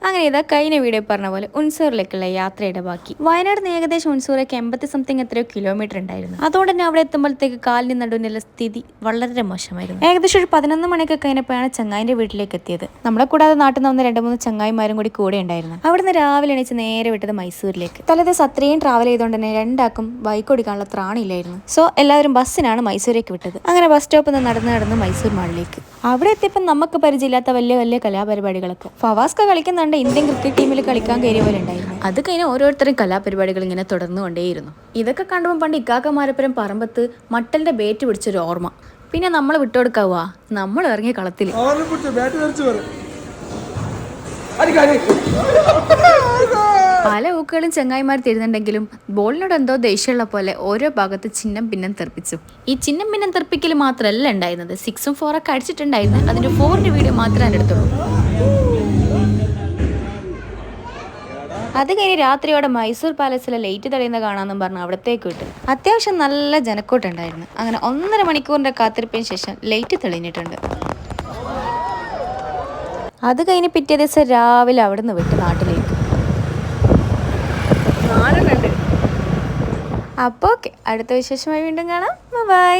അങ്ങനെ ഇതാ കഴിഞ്ഞ വീഡിയോ പറഞ്ഞ പോലെ ഉൻസൂറിലേക്കുള്ള യാത്രയുടെ ബാക്കി. വയനാട് നിന്ന് ഏകദേശം ഉൻസൂറേക്ക് 80 എത്രയോ കിലോമീറ്റർ ഉണ്ടായിരുന്നു. അതുകൊണ്ട് തന്നെ അവിടെ എത്തുമ്പോഴത്തേക്ക് കാലിന് നടുവിനുള്ള സ്ഥിതി വളരെ മോശമായിരുന്നു. ഏകദേശം ഒരു 11 മണിയൊക്കെ കഴിഞ്ഞപ്പോഴാണ് ചങ്ങായിന്റെ വീട്ടിലേക്ക് എത്തിയത്. നമ്മളെ കൂടാതെ നാട്ടിൽ നിന്ന് 2-3 ചങ്ങായിമാരും കൂടെ ഉണ്ടായിരുന്നു. അവിടുന്ന് രാവിലെ എണീച്ച് നേരെ വിട്ടത് മൈസൂരിലേക്ക്. തലേദിവസം അത്രയും ട്രാവൽ ചെയ്തുകൊണ്ട് തന്നെ രണ്ടാക്കും ബൈക്ക് ഓടിക്കാനുള്ള ത്രാണിയില്ലായിരുന്നു. സോ എല്ലാവരും ബസ്സിനാണ് മൈസൂരേക്ക് വിട്ടത്. അങ്ങനെ ബസ് സ്റ്റോപ്പിൽ നിന്ന് നടന്ന് മൈസൂർ മാളിലേക്ക്. അവിടെ എത്തിയപ്പോൾ നമുക്ക് പരിചയമില്ലാത്ത വലിയ കലാപരിപാടികളൊക്കെ. ഫവാസ്ക കളിക്കുന്നുണ്ട്, ഇന്ത്യൻ ക്രിക്കറ്റ് ടീമിൽ കളിക്കാൻ കയറിയ പോലെ ഉണ്ടായിരുന്നു. അത് കഴിഞ്ഞ് ഓരോരുത്തരും കലാപരിപാടികൾ ഇങ്ങനെ തുടർന്നുകൊണ്ടേയിരുന്നു. ഇതൊക്കെ കാണുമ്പോൾ പണ്ട് ഇക്കാക്കമാരപ്പുരം പറമ്പത്ത് മട്ടലിന്റെ ബേറ്റ് പിടിച്ചൊരു ഓർമ്മ. പിന്നെ നമ്മൾ വിട്ടുകൊടുക്കാവുക, നമ്മൾ ഇറങ്ങിയ കളത്തിൽ പല ഊക്കുകളും ചങ്ങായിമാർ തരുന്നുണ്ടെങ്കിലും ബോളിനോട് എന്തോ ദേഷ്യമുള്ള പോലെ ഓരോ ഭാഗത്ത് ചിഹ്നം ഭിന്നം തെറിപ്പിച്ചു. ഈ ചിഹ്നം ഭിന്നം തെറിപ്പിക്കൽ മാത്രമല്ല ഉണ്ടായിരുന്നത്, 6ഉം 4ഒക്കെ അടിച്ചിട്ടുണ്ടായിരുന്നു. അതിന്റെ 4ന്റെ വീഡിയോ മാത്രമേ എടുത്തുള്ളൂ. അത് കഴിഞ്ഞ് രാത്രിയോടെ മൈസൂർ പാലസിലെ ലൈറ്റ് തെളിയുന്ന കാണാമെന്നും പറഞ്ഞ് അവിടത്തേക്ക് വിട്ടു. അത്യാവശ്യം നല്ല ജനക്കൂട്ടുണ്ടായിരുന്നു. അങ്ങനെ 1.5 മണിക്കൂറിന്റെ കാത്തിരിപ്പിന് ശേഷം ലൈറ്റ് തെളിഞ്ഞിട്ടുണ്ട്. അത് കഴിഞ്ഞ് പിറ്റേ ദിവസം രാവിലെ അവിടെ നിന്ന് വിട്ട് നാട്ടിലേക്ക്. അപ്പോൾ ഓക്കെ, അടുത്ത വിശേഷമായി വീണ്ടും കാണാം. ബൈ.